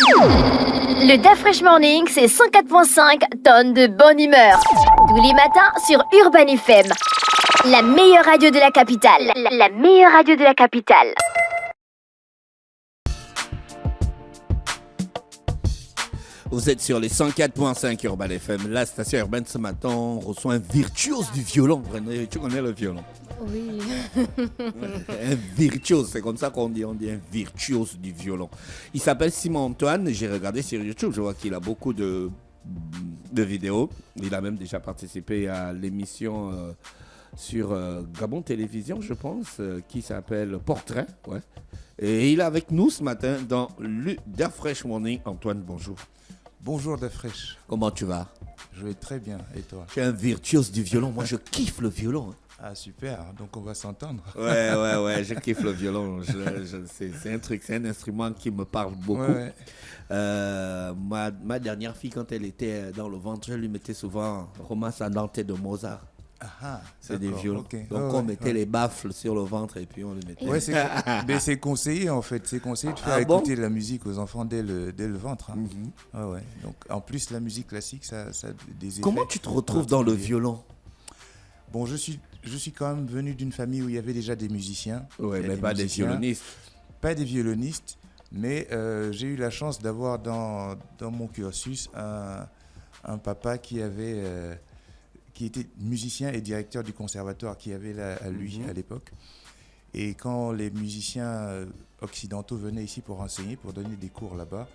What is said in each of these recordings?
Le DAF Fresh Morning, c'est 104.5 tonnes de bonne humeur. Tous les matins sur Urban FM. La meilleure radio de la capitale. La meilleure radio de la capitale. Vous êtes sur les 104.5 Urban FM. La station urbaine ce matin, on reçoit un virtuose du violon. René, tu connais le violon? Oui. Un virtuose, c'est comme ça qu'on dit un virtuose du violon. Il s'appelle Simon Antoine, j'ai regardé sur YouTube, je vois qu'il a beaucoup de vidéos. Il a même déjà participé à l'émission sur Gabon Télévision, je pense, qui s'appelle Portrait. Ouais. Et il est avec nous ce matin dans le DAF Fresh Morning. Antoine, bonjour. Bonjour DAF Fresh. Comment tu vas? Je vais très bien, et toi? Tu es un virtuose du violon, moi je kiffe le violon. Ah super, donc on va s'entendre. Ouais, je kiffe le violon. C'est un truc, c'est un instrument qui me parle beaucoup. Ouais. Ma dernière fille, quand elle était dans le ventre, je lui mettais souvent Romance andante de Mozart. Ah, c'est des violons. Okay. Donc on mettait les baffles sur le ventre et puis on les mettait. Ouais, mais c'est conseillé en fait. C'est conseillé de faire écouter de la musique aux enfants dès le ventre. Hein. Mm-hmm. Ouais. Donc en plus la musique classique, ça a des effets. Comment tu te retrouves dans le violon? Bon, je suis quand même venu d'une famille où il y avait déjà des musiciens. Ouais, mais pas des violonistes. Pas des violonistes, mais j'ai eu la chance d'avoir dans mon cursus un papa qui était musicien et directeur du conservatoire qui avait à lui à l'époque. Et quand les musiciens occidentaux venaient ici pour enseigner, pour donner des cours là-bas,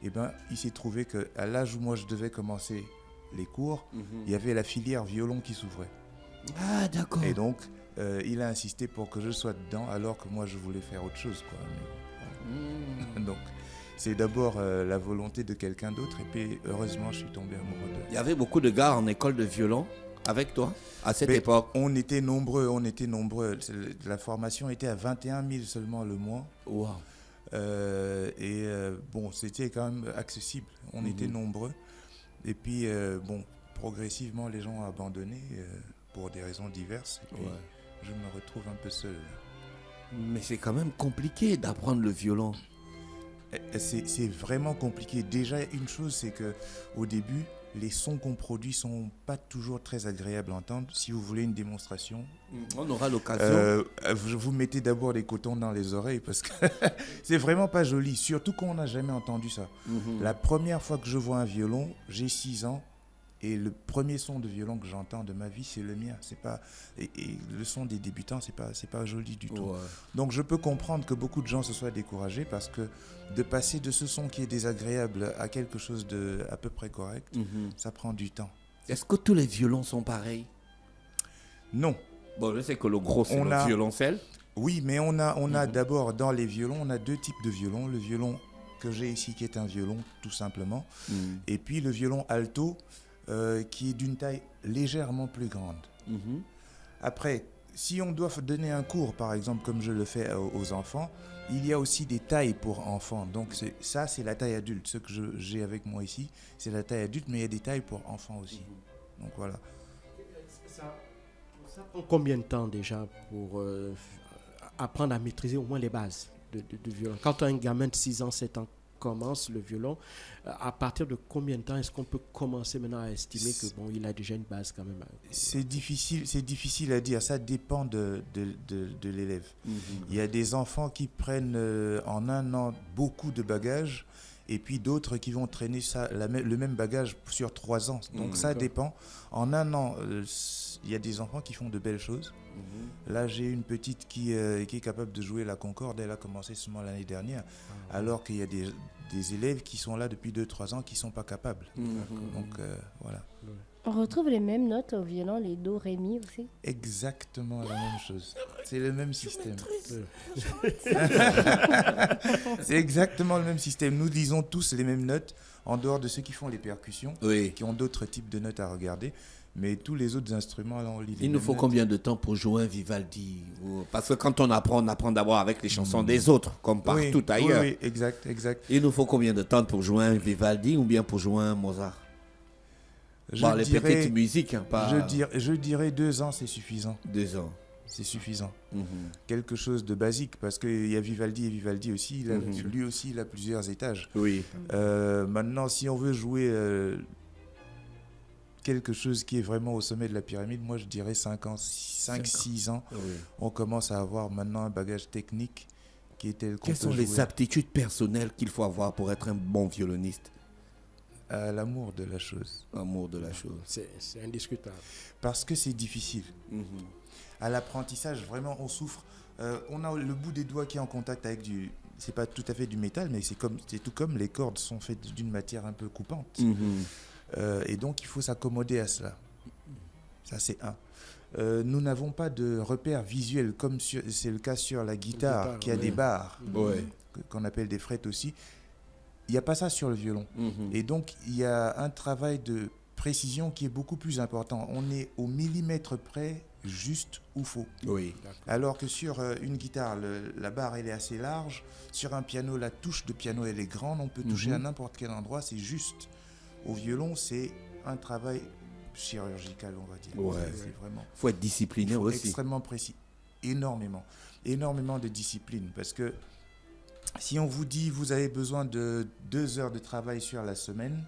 eh ben, il s'est trouvé qu'à l'âge où moi je devais commencer les cours, il y avait la filière violon qui s'ouvrait. Ah, d'accord. Et donc, il a insisté pour que je sois dedans alors que moi je voulais faire autre chose, quoi. Mais, donc, c'est d'abord la volonté de quelqu'un d'autre et puis heureusement je suis tombé amoureux d'eux. Il y avait beaucoup de gars en école de violon avec toi à cette époque? On était nombreux. La formation était à 21 000 seulement le mois. Wow. Bon, c'était quand même accessible. On était nombreux. Et puis, progressivement, les gens ont abandonné pour des raisons diverses. Et puis, je me retrouve un peu seul. Mais c'est quand même compliqué d'apprendre le violon. C'est vraiment compliqué. Déjà, une chose, c'est qu'au début, les sons qu'on produit sont pas toujours très agréables à entendre. Si vous voulez une démonstration, on aura l'occasion. Vous mettez d'abord les cotons dans les oreilles parce que c'est vraiment pas joli, surtout qu'on n'a jamais entendu ça. La première fois que je vois un violon, j'ai 6 ans et le premier son de violon que j'entends de ma vie, c'est le mien. C'est pas et le son des débutants, c'est pas joli du tout. Ouais. Donc je peux comprendre que beaucoup de gens se soient découragés parce que de passer de ce son qui est désagréable à quelque chose de à peu près correct, ça prend du temps. Est-ce que tous les violons sont pareils? Non. Bon, je sais que le gros c'est le violoncelle. Oui, mais on a d'abord dans les violons, on a 2 types de violons. Le violon que j'ai ici qui est un violon tout simplement, et puis le violon alto qui est d'une taille légèrement plus grande. Après, si on doit donner un cours, par exemple, comme je le fais aux enfants, il y a aussi des tailles pour enfants. Donc c'est la taille adulte. Ce que j'ai avec moi ici, c'est la taille adulte, mais il y a des tailles pour enfants aussi. Donc voilà. Ça prend combien de temps déjà pour apprendre à maîtriser au moins les bases de violon? Quand un gamin de 6 ans, 7 ans commence le violon, à partir de combien de temps est-ce qu'on peut commencer maintenant à estimer que il a déjà une base quand même? C'est difficile à dire, ça dépend de l'élève. Il y a des enfants qui prennent en un an beaucoup de bagages et puis d'autres qui vont traîner le même bagage sur 3 ans. Donc ça dépend. En un an, il y a des enfants qui font de belles choses. Là, j'ai une petite qui est capable de jouer la concorde. Elle a commencé seulement l'année dernière, alors qu'il y a des élèves qui sont là depuis 2-3 ans qui ne sont pas capables. Donc, voilà. On retrouve les mêmes notes au violon, les do, ré, mi aussi? Exactement la même chose. C'est le même système. C'est exactement le même système. Nous lisons tous les mêmes notes, en dehors de ceux qui font les percussions, qui ont d'autres types de notes à regarder. Mais tous les autres instruments, là, on lit les mêmes notes. Il nous faut combien de temps pour jouer un Vivaldi? Parce que quand on apprend d'abord avec les chansons des autres, comme partout ailleurs. Oui, exact. Il nous faut combien de temps pour jouer un Vivaldi ou bien pour jouer un Mozart? Les petites musiques. Je dirais 2 ans, c'est suffisant. 2 ans. c'est suffisant. Mhm. Quelque chose de basique, parce qu'il y a Vivaldi et Vivaldi aussi, lui aussi, il a plusieurs étages. Oui. Maintenant, si on veut jouer quelque chose qui est vraiment au sommet de la pyramide, moi je dirais 5-6 ans, Oui. on commence à avoir maintenant un bagage technique qui est tel qu'on Quelles peut sont les jouer aptitudes personnelles qu'il faut avoir pour être un bon violoniste? à l'amour de la chose. Amour de la chose. C'est indiscutable. Parce que c'est difficile. Mhm. À l'apprentissage, vraiment, on souffre. On a le bout des doigts qui est en contact avec du... C'est pas tout à fait du métal, mais c'est tout comme les cordes sont faites d'une matière un peu coupante. Mhm. Et donc, il faut s'accommoder à cela. Ça, c'est un. Nous n'avons pas de repères visuels, comme c'est le cas sur la guitare, qui a des barres, Ouais. qu'on appelle des frettes aussi. Il n'y a pas ça sur le violon. Mhm. Et donc, il y a un travail de précision qui est beaucoup plus important. On est au millimètre près, juste ou faux. Oui. Alors que sur une guitare, la barre, elle est assez large. Sur un piano, la touche de piano, elle est grande. On peut toucher à n'importe quel endroit, c'est juste. Au violon, c'est un travail chirurgical, on va dire. Ouais. C'est vraiment... Faut être discipliné Il faut aussi. extrêmement précis. Énormément. Énormément de discipline. Parce que si on vous dit vous avez besoin de 2 heures de travail sur la semaine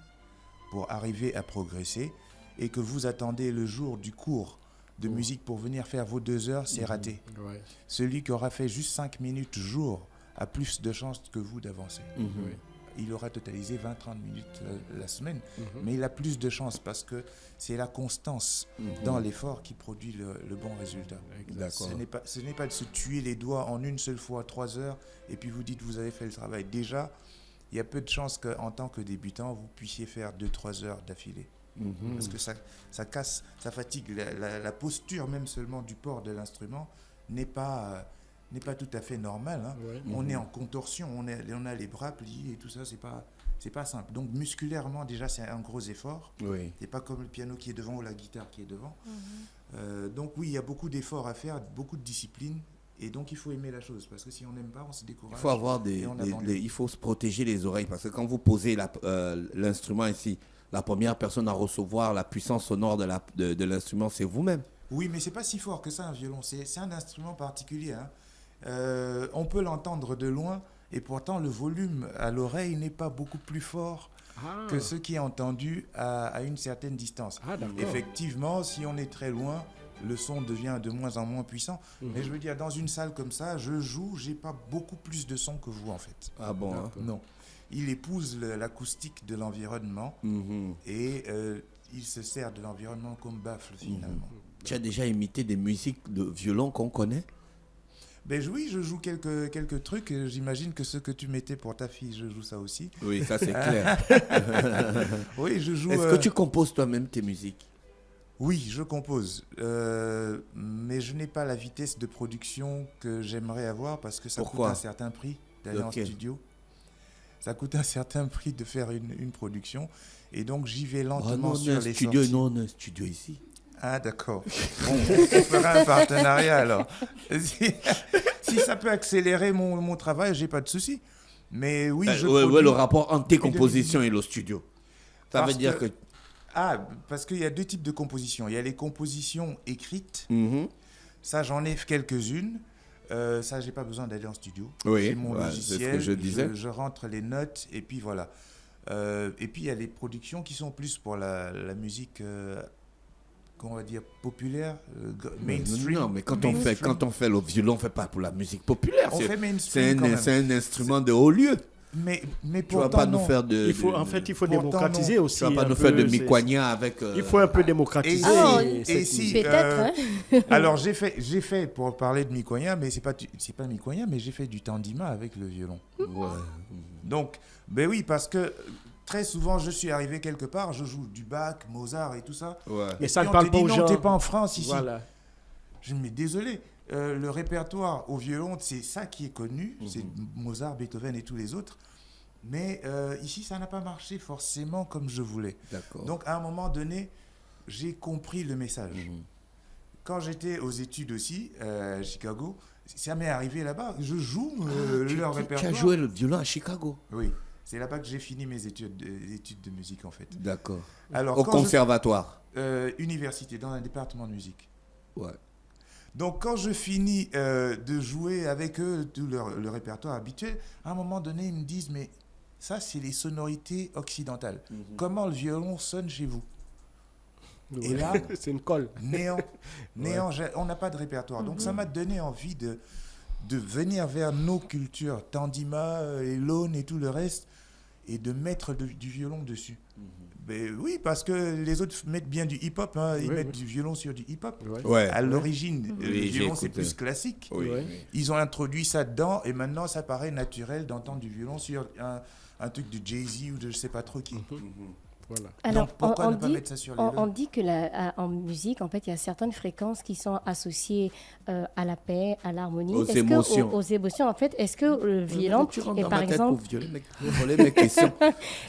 pour arriver à progresser et que vous attendez le jour du cours de musique pour venir faire vos 2 heures, c'est raté. Ouais. Celui qui aura fait juste 5 minutes jour a plus de chances que vous d'avancer. Mhm. Il aura totalisé 20-30 minutes la semaine, mais il a plus de chances parce que c'est la constance dans l'effort qui produit le bon résultat. D'accord. Ce n'est pas de se tuer les doigts en une seule fois 3 heures et puis vous dites vous avez fait le travail. Déjà, il y a peu de chances qu'en tant que débutant, vous puissiez faire 2-3 heures d'affilée. Mhm. Parce que ça casse, ça fatigue. La posture même seulement du port de l'instrument n'est pas tout à fait normale. Hein. Ouais. On est en contorsion, on a les bras pliés et tout ça, c'est pas simple. Donc musculairement déjà c'est un gros effort. Oui. C'est pas comme le piano qui est devant ou la guitare qui est devant. Donc oui, il y a beaucoup d'efforts à faire, beaucoup de discipline. Et donc il faut aimer la chose parce que si on n'aime pas, on se décourage. Il faut avoir et on abandonne. il faut se protéger les oreilles parce que quand vous posez l'instrument ici, la première personne à recevoir la puissance sonore de l'instrument, c'est vous-même. Oui, mais c'est pas si fort que ça un violon. C'est un instrument particulier. Hein. On peut l'entendre de loin et pourtant le volume à l'oreille n'est pas beaucoup plus fort que ce qui est entendu à une certaine distance. Ah, d'accord. Effectivement, si on est très loin, le son devient de moins en moins puissant. Mais je veux dire, dans une salle comme ça, je joue, j'ai pas beaucoup plus de son que vous en fait. Ah bon, hein? Non. Il épouse l'acoustique de l'environnement Mhm. et il se sert de l'environnement comme baffle finalement. Tu as déjà imité des musiques de violon qu'on connaît? Ben oui, je joue quelques trucs. J'imagine que ce que tu mettais pour ta fille, je joue ça aussi. Oui, ça c'est clair. Oui, je joue. Est-ce que tu composes toi-même tes musiques? Oui, je compose, mais je n'ai pas la vitesse de production que j'aimerais avoir parce que ça Pourquoi? coûte un certain prix d'aller en studio. Ça coûte un certain prix de faire une production et donc j'y vais lentement sur les sorties. Non, on a un studio ici. Ah d'accord. Bon, on fera un partenariat alors. Si ça peut accélérer mon travail, j'ai pas de souci. Mais oui, je le rapport entre tes compositions et le studio. Ça Parce veut dire que... parce qu'il y a 2 types de compositions. Il y a les compositions écrites. Mhm. Ça, j'en ai quelques-unes. Ça, j'ai pas besoin d'aller en studio. Oui, J'ai mon ouais, logiciel. c'est ce que je disais. Je rentre les notes et puis voilà. Et puis il y a les productions qui sont plus pour la musique, qu'on va dire populaire, mainstream. Non, mais quand on fait le violon, on fait pas pour la musique populaire. On fait mainstream quand même. C'est un instrument de haut lieu. Mais Tu vas pourtant pas nous non. faire de... Il faut Pourtant, démocratiser non. aussi. Tu vas pas un nous faire peu, de Mikwanya avec... Il faut un peu démocratiser. Et si, Peut-être, alors j'ai fait pour parler de Mikwanya, mais c'est pas Mikwanya, mais j'ai fait du tandima avec le violon. Ouais. Donc, ben oui, parce que très souvent, je suis arrivé quelque part, je joue du Bach, Mozart et tout ça. Ouais. Mais Et ça puis ne on parle te pas dit, aux non, gens. t'es pas en France ici. Voilà. Je me dis, désolé, le répertoire au violon, c'est ça qui est connu, c'est Mozart, Beethoven et tous les autres. Mais ici, ça n'a pas marché forcément comme je voulais. D'accord. Donc, à un moment donné, j'ai compris le message. Quand j'étais aux études aussi, à Chicago, ça m'est arrivé là-bas. Je joue leur Tu répertoire. as joué le violon à Chicago? Oui, c'est là-bas que j'ai fini mes études de musique, en fait. D'accord. Alors, Au quand conservatoire? université, dans un département de musique. Ouais. Donc, quand je finis de jouer avec eux tout le répertoire habituel, à un moment donné, ils me disent, mais ça, c'est les sonorités occidentales. Comment le violon sonne chez vous? Et là, c'est une colle. néant. On n'a pas de répertoire. Donc, ça m'a donné envie de venir vers nos cultures, Tandima, et l'aune et tout le reste, et de mettre du violon dessus. Ben oui, parce que les autres mettent bien du hip-hop, hein, ils mettent du violon sur du hip-hop. Ouais. À l'origine, le Oui, violon, c'est j'écoute. plus classique. Oui, Ouais. oui. Ils ont introduit ça dedans, et maintenant, ça paraît naturel d'entendre du violon sur un truc de Jay-Z ou de je sais pas trop qui. Voilà. Alors, Donc, pourquoi on ne pas dit, mettre ça sur les on langues? dit que en musique, en fait, il y a certaines fréquences qui sont associées à la paix, à l'harmonie. Aux Est-ce que émotions. aux émotions, en fait, est-ce que le violon, Tu rentres et dans par ma tête exemple, pour violer mes questions.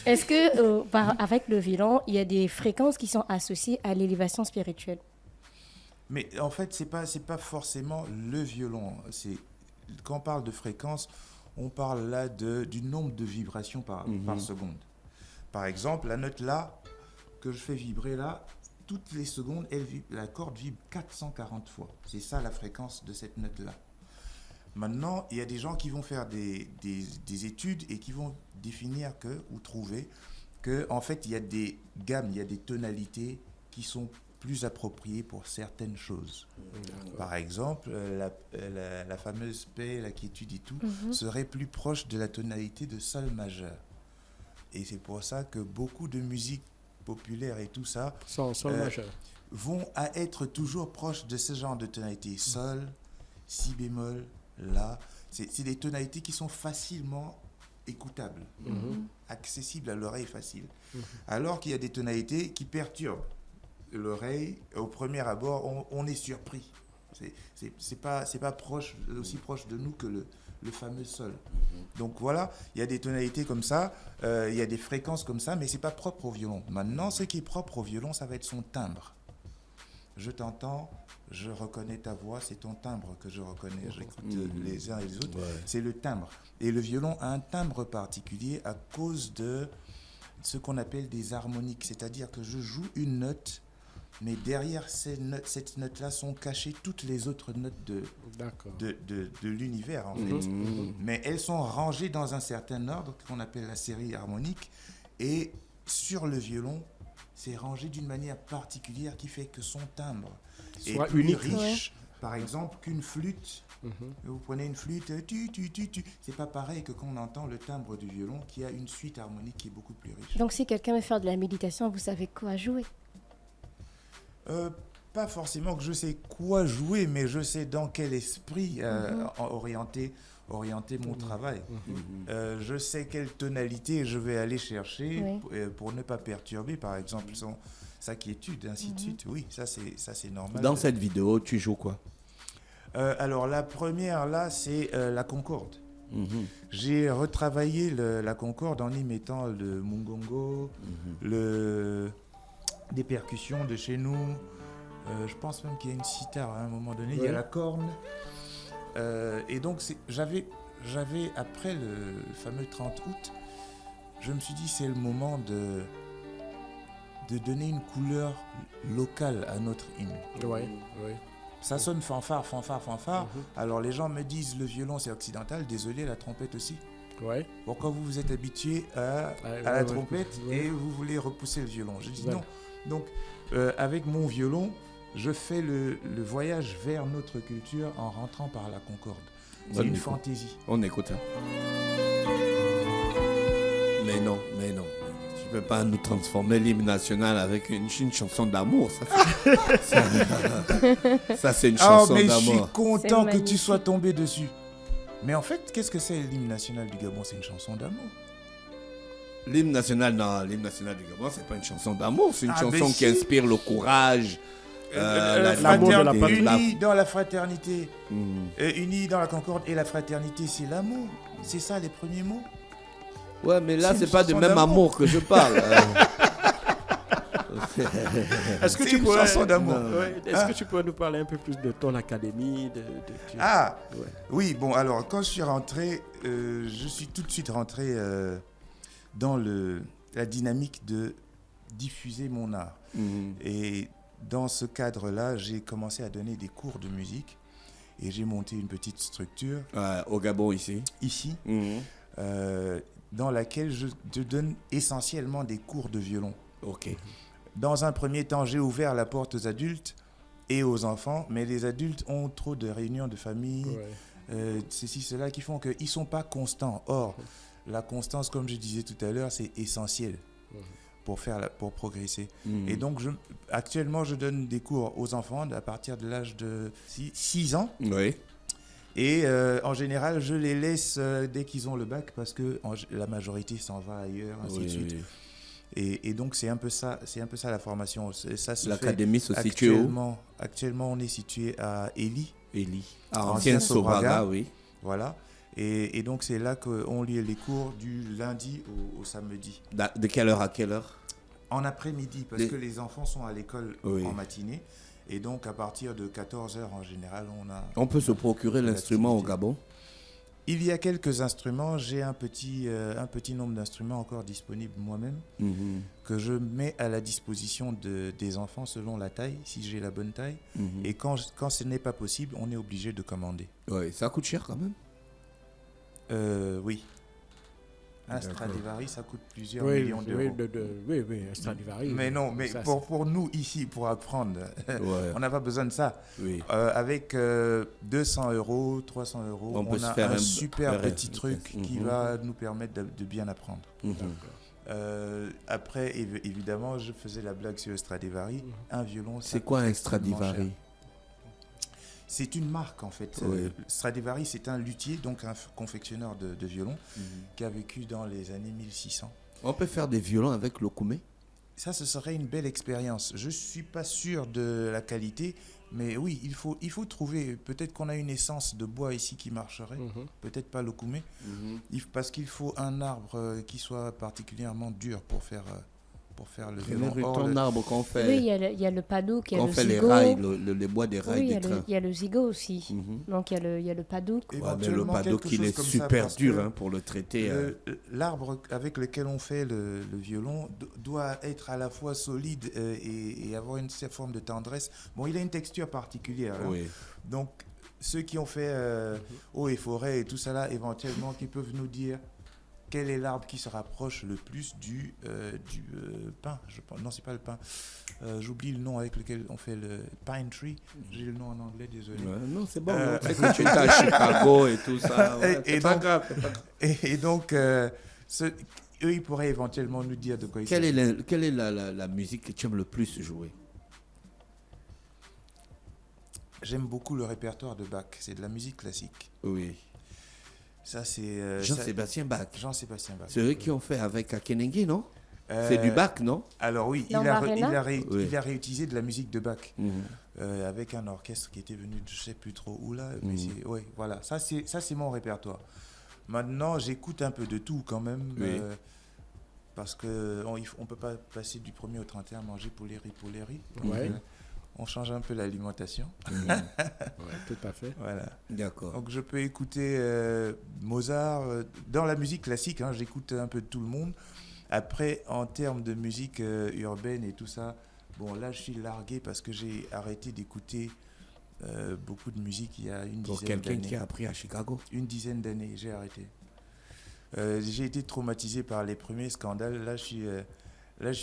est-ce que avec le violon, il y a des fréquences qui sont associées à l'élévation spirituelle? Mais en fait, c'est pas forcément le violon. Quand on parle de fréquence, on parle là du nombre de vibrations par seconde. Par exemple, la note là, que je fais vibrer là, toutes les secondes, la corde vibre 440 fois. C'est ça la fréquence de cette note-là. Maintenant, il y a des gens qui vont faire des études et qui vont définir ou trouver qu'en fait, il y a des gammes, il y a des tonalités qui sont plus appropriées pour certaines choses. Par exemple, la fameuse paix, la quiétude et tout, serait plus proche de la tonalité de sol majeur. Et c'est pour ça que beaucoup de musique populaire et tout ça Sol majeur. vont à être toujours proches de ce genre de tonalité. Sol, si bémol, la. C'est des tonalités qui sont facilement écoutables, accessibles à l'oreille facile. Alors qu'il y a des tonalités qui perturbent l'oreille. Au premier abord, on est surpris. C'est pas aussi proche de nous que le fameux sol. Donc voilà, il y a des tonalités comme ça, il y a des fréquences comme ça, mais c'est pas propre au violon. Maintenant, ce qui est propre au violon, ça va être son timbre. Je t'entends, je reconnais ta voix, c'est ton timbre que je reconnais. J'écoute les uns et les autres, c'est le timbre. Et le violon a un timbre particulier à cause de ce qu'on appelle des harmoniques, c'est-à-dire que je joue une note, mais derrière cette note-là sont cachées toutes les autres notes de l'univers, en fait. Mais elles sont rangées dans un certain ordre qu'on appelle la série harmonique. Et sur le violon, c'est rangé d'une manière particulière qui fait que son timbre est Soit plus unique. riche, par exemple, qu'une flûte. Vous prenez une flûte, c'est pas pareil que quand on entend le timbre du violon qui a une suite harmonique qui est beaucoup plus riche. Donc, si quelqu'un veut faire de la méditation, vous savez quoi jouer? Pas forcément que je sais quoi jouer, mais je sais dans quel esprit orienter mon travail. Je sais quelle tonalité je vais aller chercher pour ne pas perturber, par exemple, sa quiétude, ainsi de suite. Oui, ça c'est normal. Dans cette vidéo, tu joues quoi? Alors la première là, c'est la concorde. J'ai retravaillé la concorde en y mettant le mungongo, des percussions de chez nous. Je pense même qu'il y a une sitar à un moment donné. Il y a la corne. Et donc j'avais après le fameux 30 août, je me suis dit c'est le moment de donner une couleur locale à notre hymne. Ça sonne fanfare. Alors les gens me disent le violon c'est occidental, désolé, la trompette aussi. Pourquoi vous vous êtes habitué à la trompette et vous voulez repousser le violon? Je dis non. Donc avec mon violon, je fais le voyage vers notre culture en rentrant par la concorde. C'est une fantaisie. On écoute ça. Mais non. Tu ne peux pas nous transformer l'hymne national avec une chanson d'amour. Ça, c'est une chanson mais d'amour. je suis content que tu magnifique. sois tombé dessus. Mais en fait, qu'est-ce que c'est l'hymne national du Gabon? C'est une chanson d'amour. L'hymne national du Gabon, c'est pas une chanson d'amour, c'est une Ah, chanson mais qui si. inspire le courage, l'amour de la patrie. Unis dans la fraternité, Mhm. unis dans la concorde et la fraternité, c'est l'amour. C'est ça les premiers mots. Ouais, mais là, C'est c'est une pas de chanson même d'amour. amour que je parle. Est-ce que C'est tu une pourrais, chanson d'amour. Est-ce que tu pourrais nous parler un peu plus de ton académie Ah, Ouais. oui, bon, alors quand je suis rentré, je suis tout de suite rentré dans la dynamique de diffuser mon art. Mhm. Et dans ce cadre-là, j'ai commencé à donner des cours de musique et j'ai monté une petite structure Au Gabon, ici. ici, dans laquelle je donne essentiellement des cours de violon. Ok. Dans un premier temps, j'ai ouvert la porte aux adultes et aux enfants, mais les adultes ont trop de réunions de famille, ceci, cela, qui font qu'ils ne sont pas constants. Or, la constance, comme je disais tout à l'heure, c'est essentiel pour progresser. Et donc, actuellement, je donne des cours aux enfants à partir de l'âge de 6 ans. Oui. Et en général, je les laisse dès qu'ils ont le bac parce que la majorité s'en va ailleurs, ainsi de suite. Et donc, c'est un peu ça la formation. L'académie se situe où? Actuellement, on est situé à Élie. Ancienne Sobraga, oui. Voilà. Et donc, c'est là qu'on lit les cours du lundi au samedi. De quelle heure à quelle heure? En après-midi, parce que les enfants sont à l'école en matinée. Et donc, à partir de 14h, en général, On peut se procurer l'instrument au Gabon? Il y a quelques instruments. J'ai un petit nombre d'instruments encore disponibles moi-même que je mets à la disposition des enfants selon la taille, si j'ai la bonne taille. Et quand ce n'est pas possible, on est obligé de commander. Oui, ça coûte cher quand même. Oui. Un Stradivari, ça coûte plusieurs millions d'euros. Oui, un Stradivari. Mais non, mais pour nous ici, pour apprendre, on n'a pas besoin de ça. Oui. Avec 200 €, 300 €, on a un super petit truc qui va nous permettre de bien apprendre. Après, évidemment, je faisais la blague sur le Stradivari. Un violon, c'est quoi un Stradivari? C'est une marque en fait. Stradivari, c'est un luthier, donc un confectionneur de violons qui a vécu dans les années 1600. On peut faire des violons avec l'okoumé? Ça, ce serait une belle expérience. Je ne suis pas sûr de la qualité, mais oui, il faut trouver. Peut-être qu'on a une essence de bois ici qui marcherait, peut-être pas l'okoumé, parce qu'il faut un arbre qui soit particulièrement dur pour faire le violon. Ton arbre qu'on fait. Oui, il y a le padouk, il y a on le fait zigo. les rails, les bois des rails des trains. Il y a le zigo aussi. Donc il y a le padouk. Mais le padouk, il est super dur pour le traiter. L'arbre avec lequel on fait le violon doit être à la fois solide et avoir une certaine forme de tendresse. Bon, il a une texture particulière. Oui. Donc, ceux qui ont fait eau et forêt et tout ça là, éventuellement, qui peuvent nous dire quel est l'arbre qui se rapproche le plus du pin. Non, c'est pas le pin. J'oublie le nom avec lequel on fait le pine tree. J'ai le nom en anglais, désolé. Non, c'est bon. Tu es à Chicago et tout ça. Et donc, et donc eux, ils pourraient éventuellement nous dire de quoi il s'agit. Quelle est la musique que tu aimes le plus jouer? J'aime beaucoup le répertoire de Bach. C'est de la musique classique. Oui. Ça, c'est Jean-Sébastien Bach. Jean-Sébastien Bach. C'est eux qui ont fait avec Akenenge, non? C'est du Bach, non? Alors oui, il a réutilisé de la musique de Bach avec un orchestre qui était venu, je ne sais plus trop où là. Mais voilà, ça c'est mon répertoire. Maintenant, j'écoute un peu de tout quand même. Parce qu'on ne peut pas passer du 1er au 31 à manger poléri. On change un peu l'alimentation. Tout à fait. Voilà. D'accord. Donc je peux écouter Mozart. Dans la musique classique, j'écoute un peu de tout le monde. Après, en termes de musique urbaine et tout ça, bon là je suis largué parce que j'ai arrêté d'écouter beaucoup de musique il y a une dizaine d'années. Pour quelqu'un qui a appris à Chicago? Une dizaine d'années, j'ai arrêté. J'ai été traumatisé par les premiers scandales. Là, je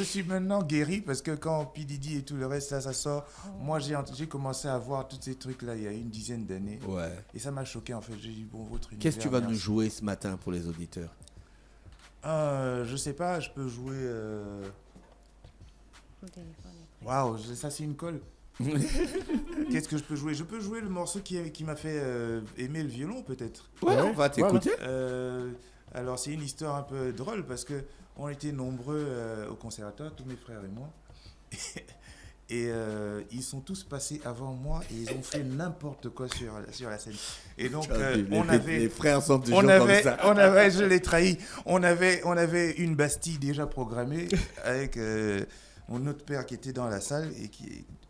suis maintenant guéri parce que quand P. Diddy et tout le reste, ça sort. Moi, j'ai commencé à voir tous ces trucs-là il y a une dizaine d'années. Ouais. Et ça m'a choqué, en fait. J'ai dit, bon, votre univers... Qu'est-ce que tu vas nous jouer ce matin pour les auditeurs? Je sais pas, je peux jouer... Waouh, ça c'est une colle. Qu'est-ce que je peux jouer? Je peux jouer le morceau qui m'a fait aimer le violon, peut-être. Ouais, on va t'écouter. Alors, c'est une histoire un peu drôle parce qu'on était nombreux au conservatoire, tous mes frères et moi. Et ils sont tous passés avant moi et ils ont fait n'importe quoi sur la scène. Et donc, les frères sont toujours comme ça. Je l'ai trahi. On avait une Bastille déjà programmée avec mon autre père qui était dans la salle et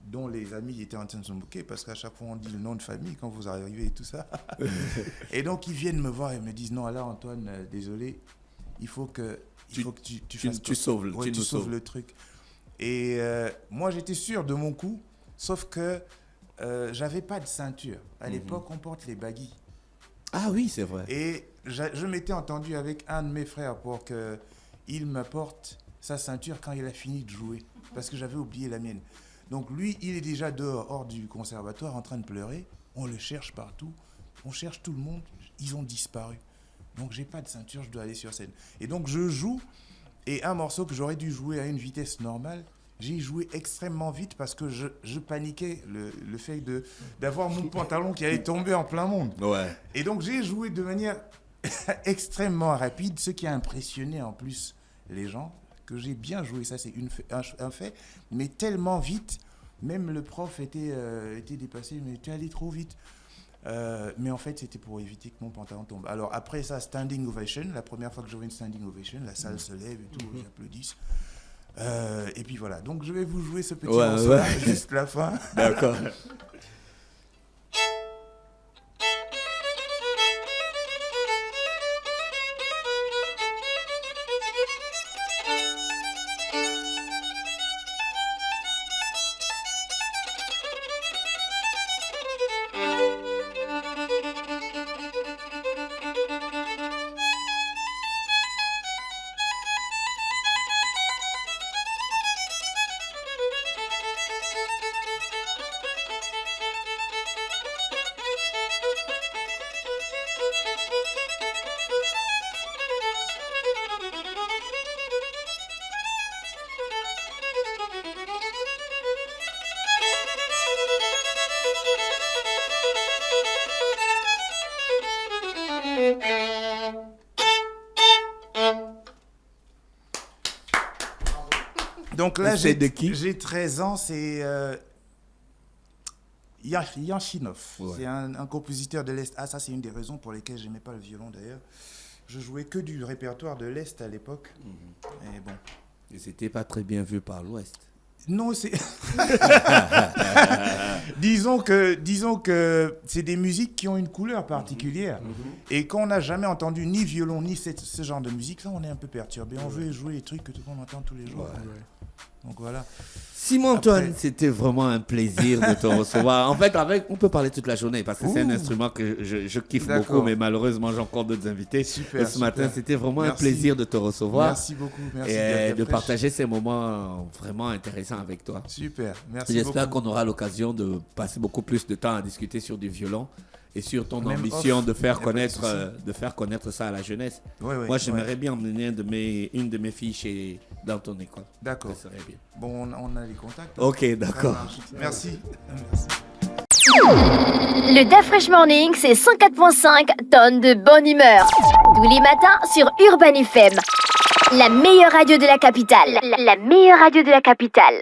dont les amis étaient en train de se moquer parce qu'à chaque fois on dit le nom de famille quand vous arrivez et tout ça. Et donc ils viennent me voir et me disent non, là Antoine, désolé, il faut que tu sauves le truc. Et moi, j'étais sûr de mon coup, sauf que j'avais pas de ceinture. À l'époque, on porte les baggies. Ah oui, c'est vrai. Et je m'étais entendu avec un de mes frères pour qu'il m'apporte sa ceinture quand il a fini de jouer, parce que j'avais oublié la mienne. Donc lui, il est déjà dehors, hors du conservatoire, en train de pleurer. On le cherche partout. On cherche tout le monde. Ils ont disparu. Donc j'ai pas de ceinture, je dois aller sur scène. Et donc je joue, et un morceau que j'aurais dû jouer à une vitesse normale, j'ai joué extrêmement vite parce que je paniquais le fait d'avoir mon pantalon qui allait tomber en plein monde. Ouais. Et donc j'ai joué de manière extrêmement rapide, ce qui a impressionné en plus les gens, que j'ai bien joué, ça c'est un fait, mais tellement vite, même le prof était dépassé, mais tu es allé trop vite. Mais en fait, c'était pour éviter que mon pantalon tombe. Alors après ça, standing ovation, la première fois que j'aurai une standing ovation, la salle se lève et tout, ils applaudissent. Et puis voilà, donc je vais vous jouer ce petit morceau juste la fin. D'accord. Donc là, C'est de qui? j'ai 13 ans, c'est Yanchinov. Ouais. C'est un compositeur de l'Est. Ah, ça, c'est une des raisons pour lesquelles je n'aimais pas le violon, d'ailleurs. Je jouais que du répertoire de l'Est à l'époque. Et bon. Et c'était pas très bien vu par l'Ouest. Non, c'est... disons que c'est des musiques qui ont une couleur particulière. Et quand on n'a jamais entendu ni violon, ni ce genre de musique, là, on est un peu perturbé. On veut jouer les trucs que tout le monde entend tous les jours. Donc voilà. Simon-Antoine, Après- c'était vraiment un plaisir de te recevoir. En fait, on peut parler toute la journée parce que c'est un instrument que je kiffe D'accord. beaucoup, mais malheureusement, j'ai encore d'autres invités. Super, Ce matin, super. c'était vraiment un Merci. plaisir de te recevoir Merci beaucoup. Merci et d'être de fraîche. partager ces moments vraiment intéressants avec toi. Super. Merci J'espère beaucoup. qu'on aura l'occasion de passer beaucoup plus de temps à discuter sur du violon et sur ton Même ambition off, de faire y a pas de connaître ça à la jeunesse. Ouais, ouais, Moi, j'aimerais ouais. bien emmener une de mes filles dans ton école. D'accord. Ça serait bien. Bon, on a les contacts. Ok, Ça d'accord. marche. Merci. Merci. Le Da Fresh Morning, c'est 104.5 tonnes de bonne humeur. Tous les matins sur Urban FM. La meilleure radio de la capitale. La meilleure radio de la capitale.